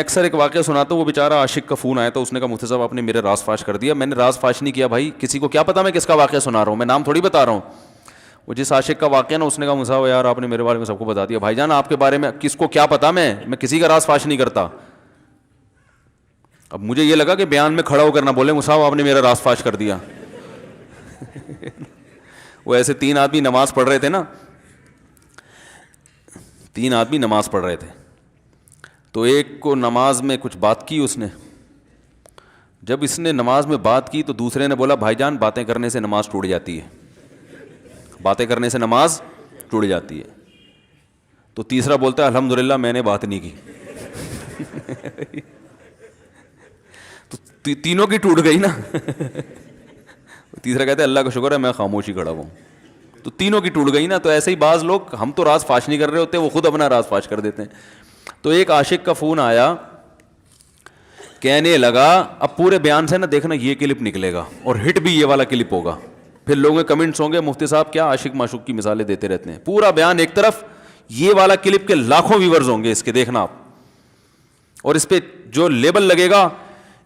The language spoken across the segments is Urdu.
اکثر ایک واقعہ سناتا ہوں, وہ بیچارہ عاشق کا فون آیا تھا, اس نے کہا مفتی صاحب آپ نے میرے راز فاش کر دیا. میں نے راز فاش نہیں کیا بھائی, کسی کو کیا پتا میں کس کا واقعہ سنا رہا ہوں, میں نام تھوڑی بتا رہا ہوں. وہ جس عاشق کا واقعہ نا, اس نے کہا مفتی صاحب یار آپ نے میرے بارے میں سب کو بتا دیا. بھائی جان آپ کے بارے میں کس کو کیا پتا, میں کسی کا راز فاش نہیں کرتا. اب مجھے یہ لگا کہ بیان میں کھڑا ہو کر نہ بولے مفتی صاحب آپ نے میرا راز فاش کر دیا. وہ ایسے 3 آدمی نماز پڑھ رہے تھے نا, 3 آدمی نماز پڑھ رہے تھے, تو ایک کو نماز میں کچھ بات کی اس نے. جب اس نے نماز میں بات کی تو دوسرے نے بولا بھائی جان باتیں کرنے سے نماز ٹوٹ جاتی ہے, باتیں کرنے سے نماز ٹوٹ جاتی ہے. تو تیسرا بولتا ہے الحمدللہ میں نے بات نہیں کی. تو تینوں کی ٹوٹ گئی نا. تیسرا کہتا ہے اللہ کا شکر ہے میں خاموشی کھڑا ہوں. تو تینوں کی ٹوٹ گئی نا. تو ایسے ہی بعض لوگ, ہم تو راز فاش نہیں کر رہے ہوتے, وہ خود اپنا راز فاش کر دیتے ہیں. تو ایک عاشق کا فون آیا, کہنے لگا اب پورے بیان سے نا دیکھنا یہ کلپ نکلے گا اور ہٹ بھی یہ والا کلپ ہوگا. پھر لوگوں کے کمنٹس ہوں گے مفتی صاحب کیا عاشق معشوق کی مثالیں دیتے رہتے ہیں. پورا بیان ایک طرف, یہ والا کلپ کے لاکھوں ویورز ہوں گے اس کے, دیکھنا آپ. اور اس پہ جو لیبل لگے گا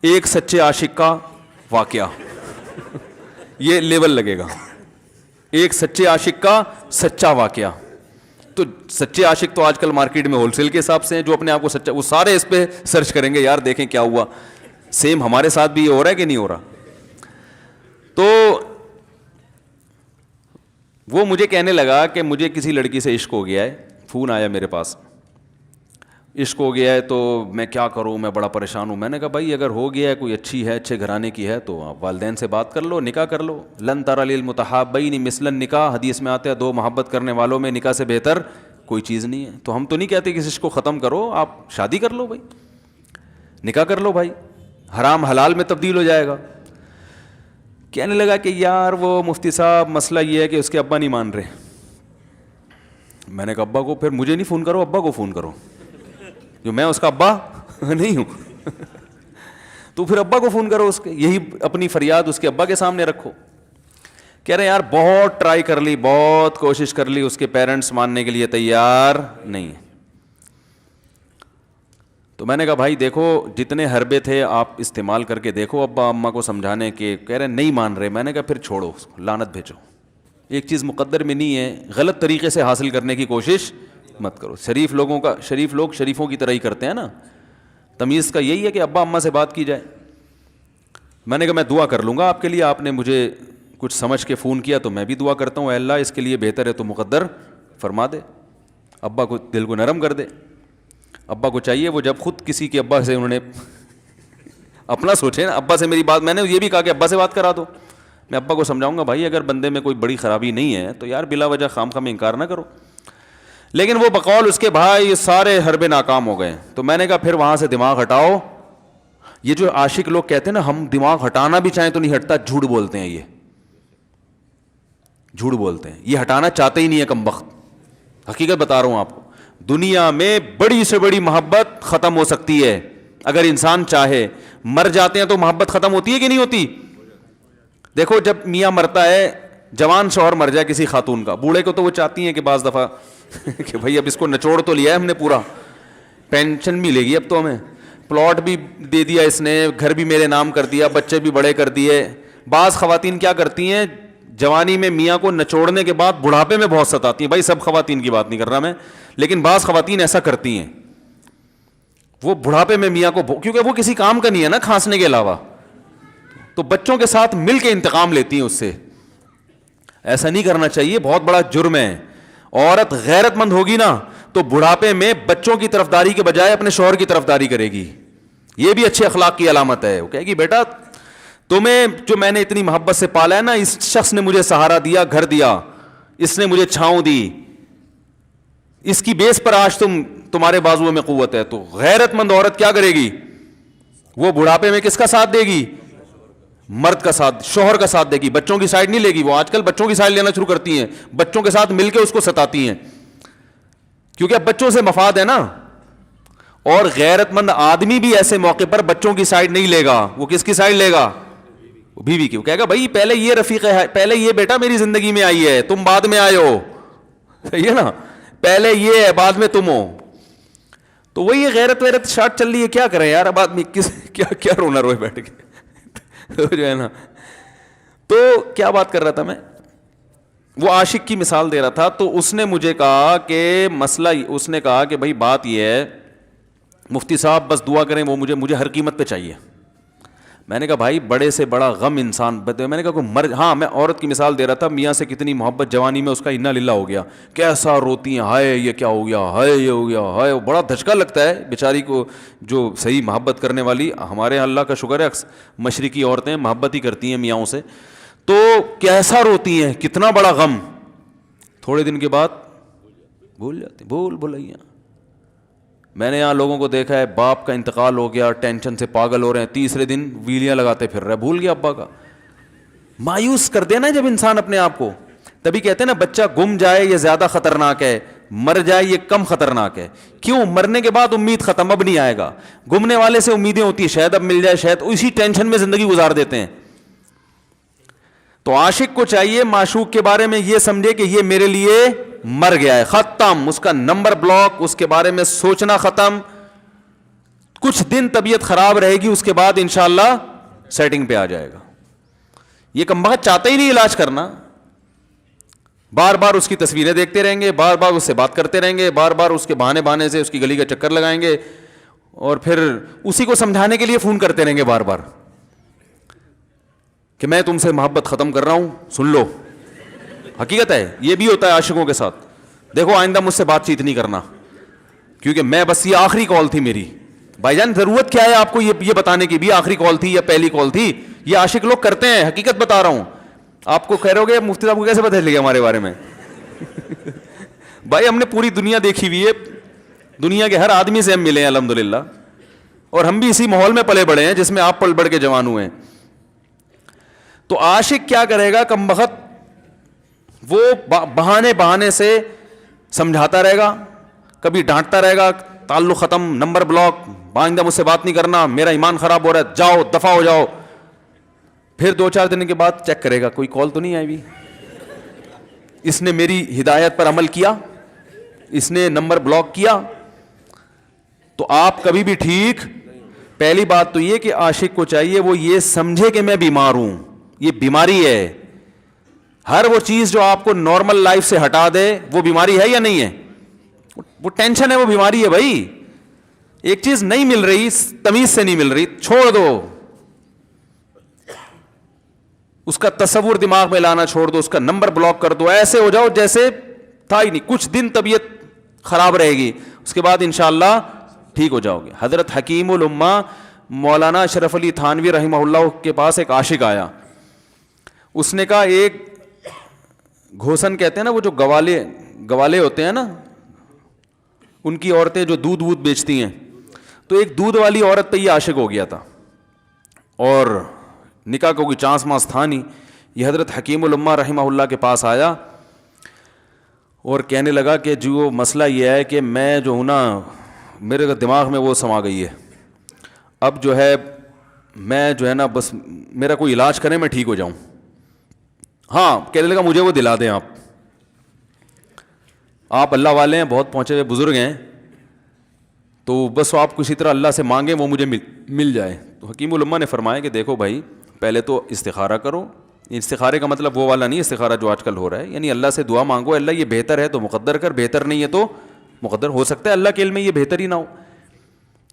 ایک سچے عاشق کا واقعہ, یہ لیبل لگے گا ایک سچے عاشق کا سچا واقعہ. تو سچے عاشق تو آج کل مارکیٹ میں ہول سیل کے حساب سے ہیں, جو اپنے آپ کو سچا, وہ سارے اس پہ سرچ کریں گے یار دیکھیں کیا ہوا. سیم ہمارے ساتھ بھی یہ ہو رہا ہے کہ نہیں ہو رہا. تو وہ مجھے کہنے لگا کہ مجھے کسی لڑکی سے عشق ہو گیا ہے, فون آیا میرے پاس, عشق ہو گیا ہے تو میں کیا کروں, میں بڑا پریشان ہوں. میں نے کہا بھائی اگر ہو گیا ہے, کوئی اچھی ہے, اچھے گھرانے کی ہے, تو آپ والدین سے بات کر لو, نکاح کر لو. لن تری للمتحابین مثل النکاح, حدیث میں آتا ہے 2 محبت کرنے والوں میں نکاح سے بہتر کوئی چیز نہیں ہے. تو ہم تو نہیں کہتے کہ اس کو ختم کرو, آپ شادی کر لو بھائی, نکاح کر لو بھائی, حرام حلال میں تبدیل ہو جائے گا. کہنے لگا کہ یار وہ مفتی صاحب مسئلہ یہ ہے کہ اس کے ابا نہیں مان رہے. میں نے کہا ابا کو, پھر مجھے نہیں فون کرو, ابا کو فون کرو, جو میں اس کا ابا نہیں ہوں. تو پھر ابا کو فون کرو اس کے, یہی اپنی فریاد اس کے ابا کے سامنے رکھو. کہہ رہے یار بہت ٹرائی کر لی, بہت کوشش کر لی, اس کے پیرنٹس ماننے کے لیے تیار نہیں. تو میں نے کہا بھائی دیکھو جتنے حربے تھے آپ استعمال کر کے دیکھو ابا اماں کو سمجھانے کے. کہہ رہے نہیں مان رہے. میں نے کہا پھر چھوڑو اس کو, لعنت بھیجو. ایک چیز مقدر میں نہیں ہے, غلط طریقے سے حاصل کرنے کی کوشش مت کرو. شریف لوگ شریفوں کی طرح ہی کرتے ہیں نا. تمیز کا یہی ہے کہ ابا اماں سے بات کی جائے. میں نے کہا میں دعا کر لوں گا آپ کے لیے, آپ نے مجھے کچھ سمجھ کے فون کیا تو میں بھی دعا کرتا ہوں, اے اللہ اس کے لیے بہتر ہے تو مقدر فرما دے, ابا کو دل کو نرم کر دے. ابا کو چاہیے وہ جب خود کسی کے ابا سے انہوں نے اپنا سوچے نا, ابا سے میری بات, میں نے یہ بھی کہا کہ ابا سے بات کرا دو. میں ابا کو سمجھاؤں گا بھائی اگر بندے میں کوئی بڑی خرابی نہیں ہے تو یار بلا وجہ خام خام انکار نہ کرو. لیکن وہ بقول اس کے بھائی سارے حربے ناکام ہو گئے. تو میں نے کہا پھر وہاں سے دماغ ہٹاؤ. یہ جو عاشق لوگ کہتے ہیں نا ہم دماغ ہٹانا بھی چاہیں تو نہیں ہٹتا, جھوٹ بولتے ہیں, یہ جھوٹ بولتے ہیں, یہ ہٹانا چاہتے ہی نہیں ہے کمبخت. حقیقت بتا رہا ہوں آپ کو, دنیا میں بڑی سے بڑی محبت ختم ہو سکتی ہے اگر انسان چاہے. مر جاتے ہیں تو محبت ختم ہوتی ہے کہ نہیں ہوتی؟ دیکھو جب میاں مرتا ہے, جوان شوہر مر جائے کسی خاتون کا, بوڑھے کو تو وہ چاہتی ہیں کہ بعض دفعہ کہ بھائی اب اس کو نچوڑ تو لیا ہے ہم نے, پورا پینشن بھی لے گی, اب تو ہمیں پلاٹ بھی دے دیا اس نے, گھر بھی میرے نام کر دیا, بچے بھی بڑے کر دیے. بعض خواتین کیا کرتی ہیں, جوانی میں میاں کو نچوڑنے کے بعد بڑھاپے میں بہت ستاتی ہیں. بھائی سب خواتین کی بات نہیں کر رہا میں, لیکن بعض خواتین ایسا کرتی ہیں, وہ بڑھاپے میں میاں کو, کیونکہ وہ کسی کام کا نہیں ہے نا کھانسنے کے علاوہ, تو بچوں کے ساتھ مل کے انتقام لیتی ہیں اس سے. ایسا نہیں کرنا چاہیے, بہت بڑا جرم ہے. عورت غیرت مند ہوگی نا تو بڑھاپے میں بچوں کی طرفداری کے بجائے اپنے شوہر کی طرفداری کرے گی. یہ بھی اچھے اخلاق کی علامت ہے. وہ کہے گی بیٹا تمہیں جو میں نے اتنی محبت سے پالا ہے نا, اس شخص نے مجھے سہارا دیا, گھر دیا, اس نے مجھے چھاؤں دی, اس کی بیس پر آج تمہارے بازوؤں میں قوت ہے. تو غیرت مند عورت کیا کرے گی, وہ بڑھاپے میں کس کا ساتھ دے گی؟ مرد کا ساتھ, شوہر کا ساتھ دے گی, بچوں کی سائڈ نہیں لے گی. وہ آج کل بچوں کی سائڈ لینا شروع کرتی ہیں, بچوں کے ساتھ مل کے اس کو ستاتی ہیں, کیونکہ اب بچوں سے مفاد ہے نا. اور غیرت مند آدمی بھی ایسے موقع پر بچوں کی سائڈ نہیں لے گا. وہ کس کی سائڈ لے گا؟ بیوی کی. وہ کہے گا بھائی پہلے یہ رفیق ہے, پہلے یہ بیٹا میری زندگی میں آئی ہے, تم بعد میں آئے ہو, صحیح ہے نا, پہلے یہ ہے بعد میں تم ہو. تو وہی غیرت ویرت شارٹ چل رہی ہے, کیا کریں یار, اب آدمی کیا رونا روئے بیٹھ کے تو جو ہے نا. تو کیا بات کر رہا تھا میں, وہ عاشق کی مثال دے رہا تھا. تو اس نے مجھے کہا کہ مسئلہ, اس نے کہا کہ بھائی بات یہ ہے مفتی صاحب بس دعا کریں, وہ مجھے ہر قیمت پہ چاہیے. میں نے کہا بھائی بڑے سے بڑا غم انسان, میں نے کہا کوئی ہاں میں عورت کی مثال دے رہا تھا, میاں سے کتنی محبت جوانی میں اس کا انا للہ ہو گیا, کیسا روتی ہیں, ہائے یہ کیا ہو گیا, ہائے یہ ہو گیا, ہائے, بڑا دھچکا لگتا ہے بیچاری کو جو صحیح محبت کرنے والی. ہمارے اللہ کا شکر ہے مشرقی عورتیں محبت ہی کرتی ہیں میاں سے, تو کیسا روتی ہیں, کتنا بڑا غم. تھوڑے دن کے بعد بھول جاتے, بھولائیاں. میں نے یہاں لوگوں کو دیکھا ہے, باپ کا انتقال ہو گیا, ٹینشن سے پاگل ہو رہے ہیں, تیسرے دن ویلیاں لگاتے پھر رہے, بھول گیا ابا کا. مایوس کر دینا جب انسان اپنے آپ کو. تبھی کہتے ہیں نا بچہ گم جائے یہ زیادہ خطرناک ہے, مر جائے یہ کم خطرناک ہے. کیوں؟ مرنے کے بعد امید ختم, اب نہیں آئے گا. گمنے والے سے امیدیں ہوتی ہیں شاید اب مل جائے, شاید اسی ٹینشن میں زندگی گزار دیتے ہیں. تو عاشق کو چاہیے معشوق کے بارے میں یہ سمجھے کہ یہ میرے لیے مر گیا ہے, ختم, اس کا نمبر بلاک, اس کے بارے میں سوچنا ختم. کچھ دن طبیعت خراب رہے گی, اس کے بعد انشاءاللہ سیٹنگ پہ آ جائے گا. یہ کمبخت چاہتا ہی نہیں علاج کرنا, بار بار اس کی تصویریں دیکھتے رہیں گے, بار بار اس سے بات کرتے رہیں گے, بار بار اس کے بہانے سے اس کی گلی کا چکر لگائیں گے, اور پھر اسی کو سمجھانے کے لیے فون کرتے رہیں گے بار بار کہ میں تم سے محبت ختم کر رہا ہوں, سن لو. حقیقت ہے, یہ بھی ہوتا ہے عاشقوں کے ساتھ. دیکھو آئندہ مجھ سے بات چیت نہیں کرنا, کیونکہ میں بس یہ آخری کال تھی میری. بھائی جان ضرورت کیا ہے آپ کو یہ بتانے کی بھی آخری کال تھی یا پہلی کال تھی؟ یہ عاشق لوگ کرتے ہیں, حقیقت بتا رہا ہوں. آپ کو کہہ رہے ہو گے مفتی صاحب کو کیسے پتہ چل گیا ہمارے بارے میں؟ بھائی ہم نے پوری دنیا دیکھی ہوئی ہے, دنیا کے ہر آدمی سے ہم ملے ہیں الحمدللہ, اور ہم بھی اسی ماحول میں پلے بڑے ہیں جس میں آپ پل بڑھ کے جوان ہوئے ہیں. تو عاشق کیا کرے گا کمبخت, وہ بہانے سے سمجھاتا رہے گا, کبھی ڈانٹتا رہے گا, تعلق ختم, نمبر بلاک, آئندہ مجھ سے بات نہیں کرنا, میرا ایمان خراب ہو رہا ہے, جاؤ دفع ہو جاؤ. پھر 2-4 دن کے بعد چیک کرے گا کوئی کال تو نہیں آئی بھی, اس نے میری ہدایت پر عمل کیا, اس نے نمبر بلاک کیا. تو آپ کبھی بھی ٹھیک. پہلی بات تو یہ کہ عاشق کو چاہیے وہ یہ سمجھے کہ میں بیمار ہوں, یہ بیماری ہے. ہر وہ چیز جو آپ کو نارمل لائف سے ہٹا دے وہ بیماری ہے یا نہیں ہے؟ وہ ٹینشن ہے, وہ بیماری ہے بھائی. ایک چیز نہیں مل رہی, تمیز سے نہیں مل رہی, چھوڑ دو, اس کا تصور دماغ میں لانا چھوڑ دو, اس کا نمبر بلاک کر دو, ایسے ہو جاؤ جیسے تھا ہی نہیں. کچھ دن طبیعت خراب رہے گی, اس کے بعد انشاءاللہ ٹھیک ہو جاؤ گے. حضرت حکیم الامہ مولانا اشرف علی تھانوی رحمہ اللہ کے پاس ایک عاشق آیا. اس نے کہا ایک گھوسن کہتے ہیں نا, وہ جو گوالے ہوتے ہیں نا, ان کی عورتیں جو دودھ بیچتی ہیں, تو ایک دودھ والی عورت پہ یہ عاشق ہو گیا تھا, اور نکاح کو کوئی چانس مانس تھا نہیں. یہ حضرت حکیم الامہ رحمہ اللہ کے پاس آیا اور کہنے لگا کہ جو مسئلہ یہ ہے کہ میں جو ہوں نا, میرے دماغ میں وہ سما گئی ہے, اب جو ہے میں جو ہے نا بس میرا کوئی علاج کریں میں ٹھیک ہو جاؤں. ہاں, کہنے لگا مجھے وہ دلا دیں آپ اللہ والے ہیں, بہت پہنچے ہوئے بزرگ ہیں, تو بس آپ کسی طرح اللہ سے مانگیں وہ مجھے مل جائے. تو حکیم الامہ نے فرمایا کہ دیکھو بھائی, پہلے تو استخارہ کرو. استخارے کا مطلب وہ والا نہیں استخارہ جو آج کل ہو رہا ہے, یعنی اللہ سے دعا مانگو, اللہ یہ بہتر ہے تو مقدر کر, بہتر نہیں ہے تو مقدر. ہو سکتا ہے اللہ کے علم میں یہ بہتر ہی نہ ہو,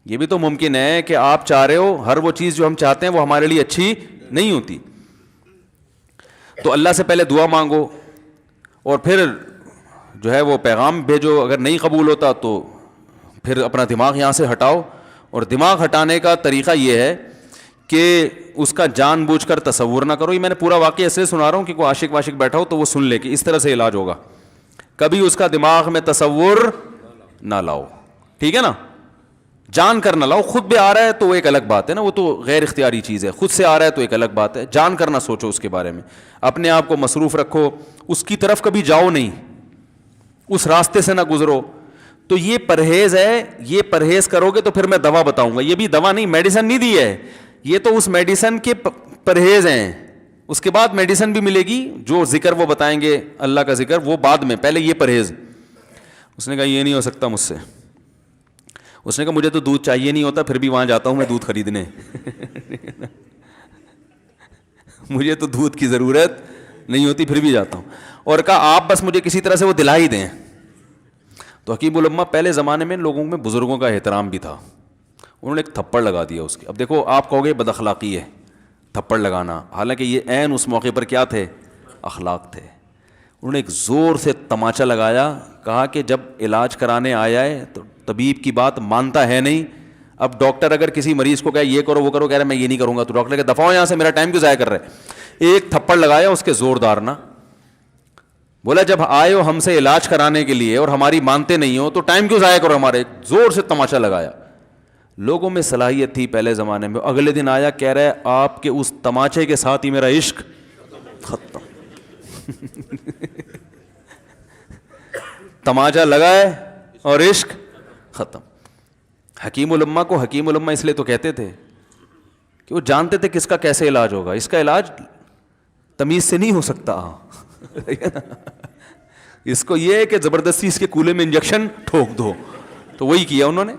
یہ بھی تو ممکن ہے کہ آپ چاہ رہے ہو ہر وہ چیز جو ہم چاہتے ہیں وہ ہمارے لیے اچھی نہیں ہوتی. تو اللہ سے پہلے دعا مانگو, اور پھر جو ہے وہ پیغام بھیجو. اگر نہیں قبول ہوتا تو پھر اپنا دماغ یہاں سے ہٹاؤ. اور دماغ ہٹانے کا طریقہ یہ ہے کہ اس کا جان بوجھ کر تصور نہ کرو. یہ میں نے پورا واقعہ اس لیے سنا رہا ہوں کہ کوئی عاشق واشق بیٹھا ہو تو وہ سن لے کہ اس طرح سے علاج ہوگا. کبھی اس کا دماغ میں تصور نہ لاؤ, ٹھیک ہے نا, جان کر نہ لاؤ. خود بھی آ رہا ہے تو وہ ایک الگ بات ہے نا, وہ تو غیر اختیاری چیز ہے. خود سے آ رہا ہے تو ایک الگ بات ہے. جان کر نہ سوچو اس کے بارے میں, اپنے آپ کو مصروف رکھو, اس کی طرف کبھی جاؤ نہیں, اس راستے سے نہ گزرو. تو یہ پرہیز ہے, یہ پرہیز کرو گے تو پھر میں دوا بتاؤں گا. یہ بھی دوا نہیں, میڈیسن نہیں دی ہے, یہ تو اس میڈیسن کے پرہیز ہیں. اس کے بعد میڈیسن بھی ملے گی, جو ذکر وہ بتائیں گے اللہ کا ذکر وہ بعد میں, پہلے یہ پرہیز. اس نے کہا یہ نہیں ہو سکتا مجھ سے. اس نے کہا مجھے تو دودھ چاہیے نہیں ہوتا، پھر بھی وہاں جاتا ہوں میں دودھ خریدنے مجھے تو دودھ کی ضرورت نہیں ہوتی پھر بھی جاتا ہوں. اور کہا آپ بس مجھے کسی طرح سے وہ دلا ہی دیں. تو حکیم الامہ پہلے زمانے میں لوگوں میں بزرگوں کا احترام بھی تھا. انہوں نے ایک تھپڑ لگا دیا اس کے. اب دیکھو آپ کہو گے بد اخلاقی ہے تھپڑ لگانا، حالانکہ یہ عین اس موقع پر کیا تھے؟ اخلاق تھے. انہوں نے ایک زور سے تماچا لگایا، کہا کہ جب علاج کرانے آیا ہے تو طبیب کی بات مانتا ہے نہیں. اب ڈاکٹر اگر کسی مریض کو کہے یہ کرو وہ کرو، کہہ رہا ہے میں یہ نہیں کروں گا، تو ڈاکٹر کہ دفعہ ہو یہاں سے، میرا ٹائم کیوں ضائع کر رہے. ایک تھپڑ لگایا اس کے زوردار نا. بولا جب آئے ہو ہم سے علاج کرانے کے لیے اور ہماری مانتے نہیں ہو تو ٹائم کیوں ضائع کرو ہمارے. زور سے تماچا لگایا. لوگوں میں صلاحیت تھی پہلے زمانے میں. اگلے دن آیا کہہ رہا ہے آپ کے اس تماچے کے ساتھ ہی میرا عشق ختم. تماچا لگائے اور عشق ختم. حکیم الامہ کو حکیم الامہ اس لیے تو کہتے تھے کہ وہ جانتے تھے کس کا کیسے علاج ہوگا. اس کا علاج تمیز سے نہیں ہو سکتا. اس کو یہ ہے کہ زبردستی اس کے کولے میں انجیکشن ٹھوک دو. تو وہی کیا انہوں نے.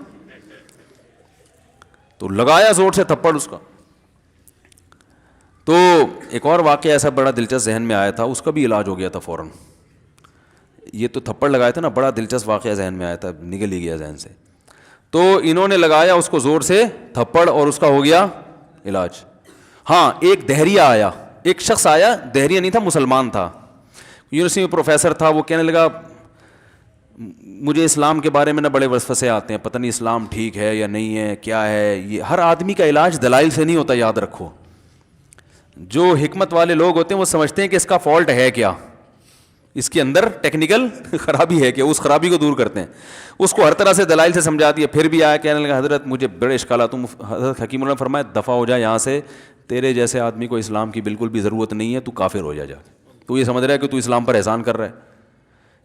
تو لگایا زور سے تھپڑ اس کا. تو ایک اور واقعہ ایسا بڑا دلچسپ ذہن میں آیا تھا، اس کا بھی علاج ہو گیا تھا فوراً. یہ تو تھپڑ لگائے تھے نا، بڑا دلچسپ واقعہ ذہن میں آیا تھا، نکل ہی گیا ذہن سے. تو انہوں نے لگایا اس کو زور سے تھپڑ اور اس کا ہو گیا علاج. ہاں ایک دہریہ آیا، ایک شخص آیا، دہریہ نہیں تھا مسلمان تھا، یونیورسٹی میں پروفیسر تھا. وہ کہنے لگا مجھے اسلام کے بارے میں نہ بڑے وسوسے آتے ہیں، پتہ نہیں اسلام ٹھیک ہے یا نہیں ہے، کیا ہے یہ. ہر آدمی کا علاج دلائل سے نہیں ہوتا، یاد رکھو. جو حکمت والے لوگ ہوتے ہیں وہ سمجھتے ہیں کہ اس کا فالٹ ہے کیا، اس کے اندر ٹیکنیکل خرابی ہے کہ اس خرابی کو دور کرتے ہیں. اس کو ہر طرح سے دلائل سے سمجھا دیا. پھر بھی آیا کہنے لگا حضرت مجھے بڑے اشکالات. تم حضرت حکیم اللہ نے فرمایا دفع ہو جا یہاں سے، تیرے جیسے آدمی کو اسلام کی بالکل بھی ضرورت نہیں ہے، تو کافر ہو جا. تو یہ سمجھ رہا ہے کہ تو اسلام پر احسان کر رہا ہے.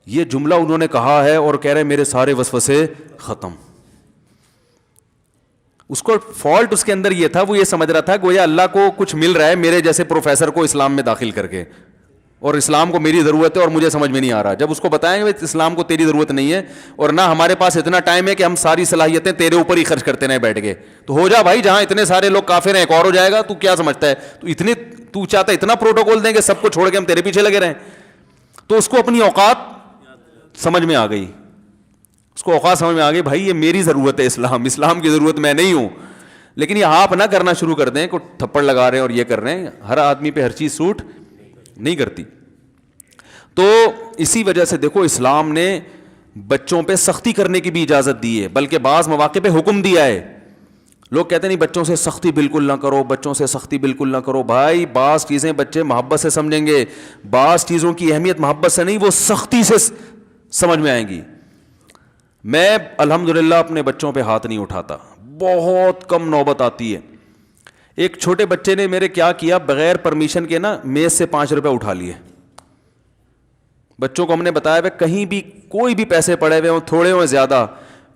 یہ جملہ انہوں نے کہا ہے اور کہہ رہے میرے سارے وسوسے ختم. اس کو فالٹ اس کے اندر یہ تھا، وہ یہ سمجھ رہا تھا گویا اللہ کو کچھ مل رہا ہے میرے جیسے پروفیسر کو اسلام میں داخل کر کے، اور اسلام کو میری ضرورت ہے اور مجھے سمجھ میں نہیں آ رہا. جب اس کو بتائیں گے اسلام کو تیری ضرورت نہیں ہے اور نہ ہمارے پاس اتنا ٹائم ہے کہ ہم ساری صلاحیتیں تیرے اوپر ہی خرچ کرتے رہیں بیٹھ کے، تو ہو جا بھائی، جہاں اتنے سارے لوگ کافر ہیں ایک اور ہو جائے گا. تو کیا سمجھتا ہے تو چاہتا ہے اتنا پروٹوکول دیں کہ سب کو چھوڑ کے ہم تیرے پیچھے لگے رہیں. تو اس کو اپنی اوقات سمجھ میں آ گئی. اس کو اوقات سمجھ میں آ گئی، بھائی یہ میری ضرورت ہے، اسلام کی ضرورت میں نہیں ہوں. لیکن یہ آپ نہ کرنا شروع کر دیں کہ تھپڑ لگا رہے ہیں اور یہ کر رہے ہیں. ہر آدمی پہ ہر چیز سوٹ نہیں کرتی. تو اسی وجہ سے دیکھو اسلام نے بچوں پہ سختی کرنے کی بھی اجازت دی ہے، بلکہ بعض مواقع پہ حکم دیا ہے. لوگ کہتے ہیں نہیں بچوں سے سختی بالکل نہ کرو، بچوں سے سختی بالکل نہ کرو. بھائی بعض چیزیں بچے محبت سے سمجھیں گے، بعض چیزوں کی اہمیت محبت سے نہیں، وہ سختی سے سمجھ میں آئیں گی. میں الحمدللہ اپنے بچوں پہ ہاتھ نہیں اٹھاتا، بہت کم نوبت آتی ہے. ایک چھوٹے بچے نے میرے کیا کیا، بغیر پرمیشن کے نا میز سے 5 روپے اٹھا لیے. بچوں کو ہم نے بتایا کہ کہیں بھی کوئی بھی پیسے پڑے ہوئے ہوں، تھوڑے ہوں زیادہ،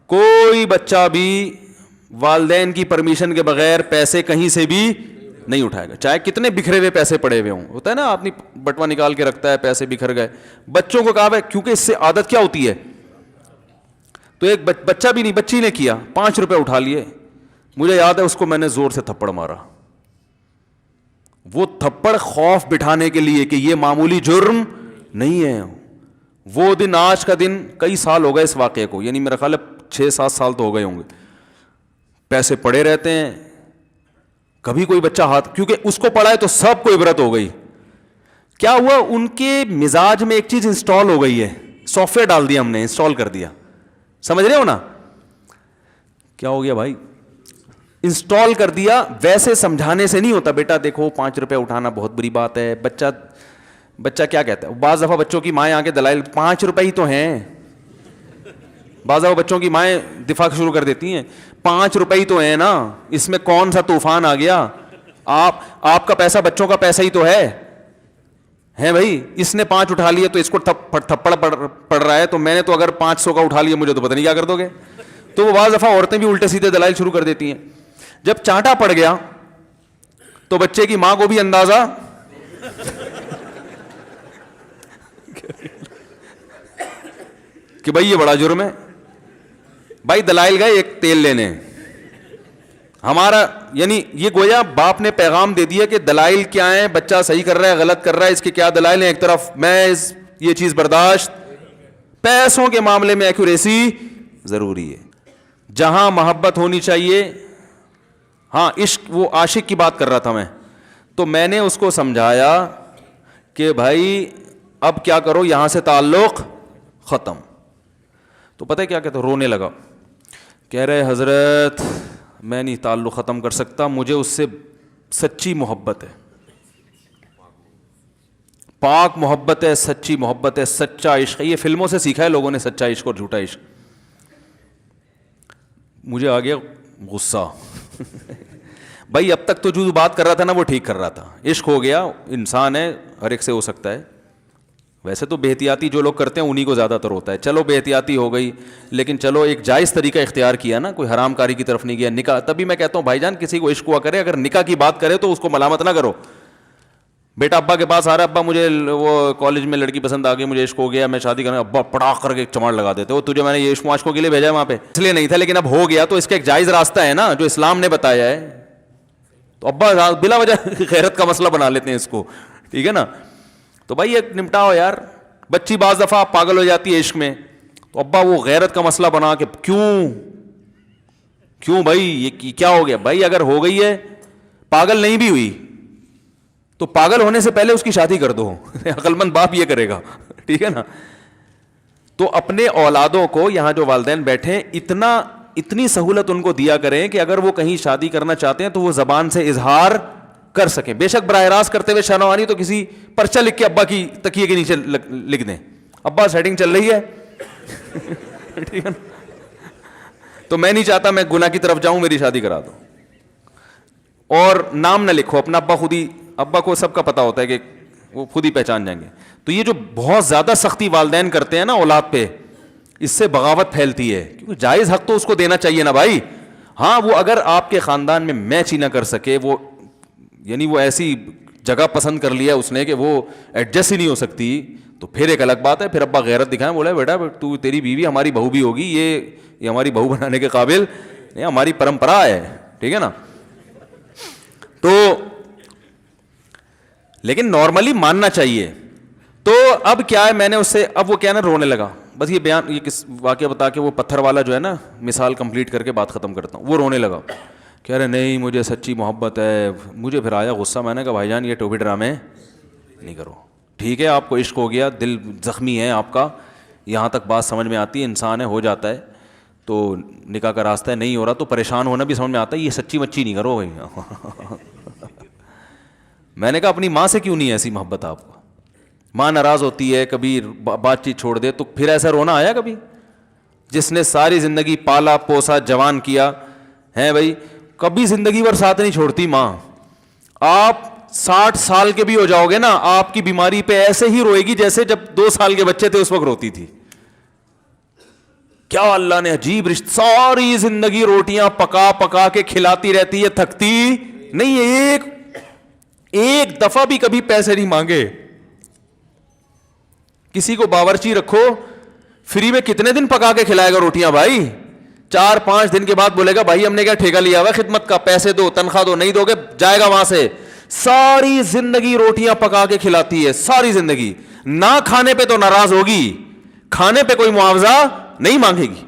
کوئی بچہ بھی والدین کی پرمیشن کے بغیر پیسے کہیں سے بھی نہیں اٹھائے گا، چاہے کتنے بکھرے ہوئے پیسے پڑے ہوئے ہوں. ہوتا ہے نا آدمی بٹوا نکال کے رکھتا ہے، پیسے بکھر گئے. بچوں کو کہا ہے کیونکہ اس سے عادت کیا ہوتی ہے. تو ایک بچہ بھی نہیں، بچی نے کیا، 5 روپے اٹھا لیے. مجھے یاد ہے اس کو میں نے زور سے تھپڑ مارا. وہ تھپڑ خوف بٹھانے کے لیے کہ یہ معمولی جرم نہیں ہے. وہ دن آج کا دن کئی سال ہو گئے اس واقعے کو، یعنی میرا خیال ہے 6-7 سال تو ہو گئے ہوں گے. پیسے پڑے رہتے ہیں، کبھی کوئی بچہ ہاتھ، کیونکہ اس کو پڑا ہے تو سب کو عبرت ہو گئی. کیا ہوا، ان کے مزاج میں ایک چیز انسٹال ہو گئی ہے، سافٹ ویئر ڈال دیا ہم نے، انسٹال کر دیا. سمجھ رہے ہو نا کیا ہو گیا بھائی؟ انسٹال کر دیا. ویسے سمجھانے سے نہیں ہوتا، بیٹا دیکھو 5 روپے اٹھانا بہت بری بات ہے. بچہ کیا کہتا ہے، بعض دفعہ بچوں کی مائیں آ کے دلائل 5 روپے ہی تو ہیں. بعض دفعہ بچوں کی مائیں دفاع شروع کر دیتی ہیں 5 روپے ہی تو ہیں نا، اس میں کون سا طوفان آ گیا. آپ کا پیسہ بچوں کا پیسہ ہی تو ہے بھائی. اس نے 5 اٹھا لیے تو اس کو تھپڑ پڑ رہا ہے، تو میں نے تو اگر 500 کا اٹھا لیا مجھے تو پتہ نہیں کیا کر دو گے. تو وہ بعض دفعہ عورتیں بھی الٹے سیدھے دلائل شروع کر دیتی ہیں. جب چانٹا پڑ گیا تو بچے کی ماں کو بھی اندازہ کہ بھائی یہ بڑا جرم ہے. بھائی دلائل گئے ایک تیل لینے, ہمارا یعنی یہ گویا باپ نے پیغام دے دیا کہ دلائل کیا ہیں, بچہ صحیح کر رہا ہے غلط کر رہا ہے, اس کے کیا دلائل ہیں, ایک طرف محض یہ چیز برداشت, پیسوں کے معاملے میں ایکوریسی ضروری ہے. جہاں محبت ہونی چاہیے, ہاں عشق, وہ عاشق کی بات کر رہا تھا میں, تو میں نے اس کو سمجھایا کہ بھائی اب کیا کرو, یہاں سے تعلق ختم. تو پتہ ہے کیا کہتا, رونے لگا, کہہ رہے حضرت میں نہیں تعلق ختم کر سکتا, مجھے اس سے سچی محبت ہے, پاک محبت ہے, سچی محبت ہے, سچا عشق ہے. یہ فلموں سے سیکھا ہے لوگوں نے سچا عشق اور جھوٹا عشق. مجھے آ گیا غصہ بھائی اب تک تو جو بات کر رہا تھا نا وہ ٹھیک کر رہا تھا, عشق ہو گیا, انسان ہے, ہر ایک سے ہو سکتا ہے. ویسے تو بے احتیاطی جو لوگ کرتے ہیں انہی کو زیادہ تر ہوتا ہے, چلو بے احتیاطی ہو گئی, لیکن چلو ایک جائز طریقہ اختیار کیا نا, کوئی حرام کاری کی طرف نہیں گیا. نکاح, تبھی میں کہتا ہوں بھائی جان کسی کو عشق ہوا کرے, اگر نکاح کی بات کرے تو اس کو ملامت نہ کرو. بیٹا ابا کے پاس آ رہا ہے, ابا مجھے وہ کالج میں لڑکی پسند آ گئی, مجھے عشق ہو گیا, میں شادی کرنا, ابا پڑاخ کر کے چماڑ لگا دیتے ہو, تجھے میں نے یہ عشق معاشقوں کے لیے بھیجا ہے وہاں پہ, اس لیے نہیں تھا, لیکن اب ہو گیا تو اس کا ایک جائز راستہ ہے نا جو اسلام نے بتایا ہے. تو ابا بلا وجہ غیرت کا مسئلہ بنا لیتے ہیں اس کو, ٹھیک ہے نا. تو بھائی ایک نمٹاؤ یار. بچی بعض دفعہ پاگل ہو جاتی ہے عشق میں, تو ابا وہ غیرت کا مسئلہ بنا کے کیوں بھائی یہ کیا ہو گیا. بھائی اگر ہو گئی ہے, پاگل نہیں بھی ہوئی تو پاگل ہونے سے پہلے اس کی شادی کر دو, عقل مند باپ یہ کرے گا, ٹھیک ہے نا. تو اپنے اولادوں کو, یہاں جو والدین بیٹھے, اتنی سہولت ان کو دیا کریں کہ اگر وہ کہیں شادی کرنا چاہتے ہیں تو وہ زبان سے اظہار کر سکیں. بے شک براہ راست کرتے ہوئے شرم آنی تو کسی پرچہ لکھ کے ابا کی تکیے کے نیچے لکھ دیں, ابا سیٹنگ چل رہی ہے ٹھیک ہے نا. تو میں نہیں چاہتا میں گناہ کی طرف جاؤں, میری شادی کرا دو. اور نام نہ لکھو اپنا, ابا خود ہی, ابا کو سب کا پتا ہوتا ہے کہ وہ خود ہی پہچان جائیں گے. تو یہ جو بہت زیادہ سختی والدین کرتے ہیں نا اولاد پہ, اس سے بغاوت پھیلتی ہے, کیونکہ جائز حق تو اس کو دینا چاہیے نا بھائی. ہاں وہ اگر آپ کے خاندان میں میچ ہی نہ کر سکے, وہ یعنی وہ ایسی جگہ پسند کر لیا اس نے کہ وہ ایڈجسٹ ہی نہیں ہو سکتی, تو پھر ایک الگ بات ہے. پھر ابا غیرت دکھائیں, بولا بیٹا تو تیری بیوی ہماری بہو بھی ہوگی, یہ ہماری بہو بنانے کے قابل, یہ ہماری پرمپرا ہے, ٹھیک ہے نا. تو لیکن نارملی ماننا چاہیے. تو اب کیا ہے, میں نے اس سے, اب وہ کیا نا رونے لگا, بس یہ بیان, یہ کس واقعہ بتا کے وہ پتھر والا جو ہے نا مثال کمپلیٹ کر کے بات ختم کرتا ہوں. وہ رونے لگا, کہہ رہے نہیں مجھے سچی محبت ہے. مجھے پھر آیا غصہ, میں نے کہا بھائی جان یہ ٹوپی ڈرامے نہیں کرو, ٹھیک ہے آپ کو عشق ہو گیا, دل زخمی ہے آپ کا, یہاں تک بات سمجھ میں آتی ہے, انسان ہے, ہو جاتا ہے, تو نکاح کا راستہ ہے, نہیں ہو رہا تو پریشان ہونا بھی سمجھ میں آتا ہے, یہ سچی مچی نہیں کرو بھائی. میں نے کہا اپنی ماں سے کیوں نہیں ایسی محبت آپ کو, ماں ناراض ہوتی ہے, کبھی بات چیت چھوڑ دے تو پھر ایسا رونا آیا کبھی؟ جس نے ساری زندگی پالا پوسا جوان کیا ہے بھائی, کبھی زندگی بھر ساتھ نہیں چھوڑتی ماں. آپ 60 سال کے بھی ہو جاؤ گے نا, آپ کی بیماری پہ ایسے ہی روئے گی جیسے جب 2 سال کے بچے تھے اس وقت روتی تھی. کیا اللہ نے عجیب رشتہ, ساری زندگی روٹیاں پکا پکا کے کھلاتی رہتی ہے, تھکتی نہیں, ایک دفعہ بھی کبھی پیسے نہیں مانگے. کسی کو باورچی رکھو, فری میں کتنے دن پکا کے کھلائے گا روٹیاں بھائی؟ 4-5 دن کے بعد بولے گا بھائی ہم نے کیا ٹھیکہ لیا ہوا خدمت کا, پیسے دو, تنخواہ دو, نہیں دو گے جائے گا وہاں سے. ساری زندگی روٹیاں پکا کے کھلاتی ہے, ساری زندگی. نہ کھانے پہ تو ناراض ہوگی, کھانے پہ کوئی معاوضہ نہیں مانگے گی.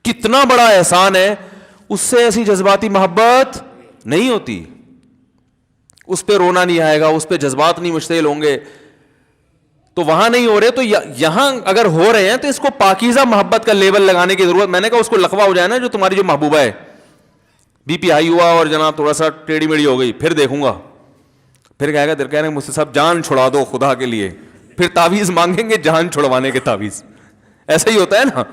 کتنا بڑا احسان ہے, اس سے ایسی جذباتی محبت نہیں ہوتی. اس پہ رونا نہیں آئے گا, اس پہ جذبات نہیں مشتعل ہوں گے. تو وہاں نہیں ہو رہے تو یہاں اگر ہو رہے ہیں تو اس کو پاکیزہ محبت کا لیبل لگانے کی ضرورت. میں نے کہا اس کو لقبہ ہو جائے نا جو تمہاری جو محبوبہ ہے, بی پی ہائی ہوا اور جناب تھوڑا سا ٹیڑھی میڑھی ہو گئی, پھر دیکھوں گا, پھر کہے گا, کہہ رہے ہیں مجھ سے سب جان چھڑا دو خدا کے لیے, پھر تعویذ مانگیں گے جان چھڑوانے کے تعویذ. ایسا ہی ہوتا ہے نا.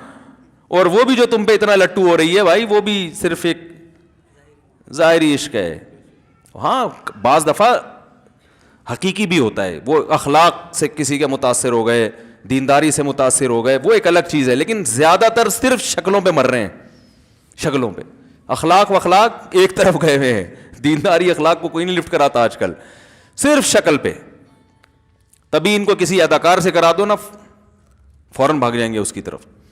اور وہ بھی جو تم پہ اتنا لٹو ہو رہی ہے بھائی, وہ بھی صرف ایک ظاہری عشق ہے. ہاں بعض دفعہ حقیقی بھی ہوتا ہے, وہ اخلاق سے کسی کے متاثر ہو گئے, دینداری سے متاثر ہو گئے, وہ ایک الگ چیز ہے. لیکن زیادہ تر صرف شکلوں پہ مر رہے ہیں, شکلوں پہ. اخلاق و اخلاق ایک طرف گئے ہوئے ہیں, دینداری اخلاق کو کوئی نہیں لفٹ کراتا آج کل, صرف شکل پہ. تبھی ان کو کسی اداکار سے کرا دو نا, فوراً بھاگ جائیں گے اس کی طرف.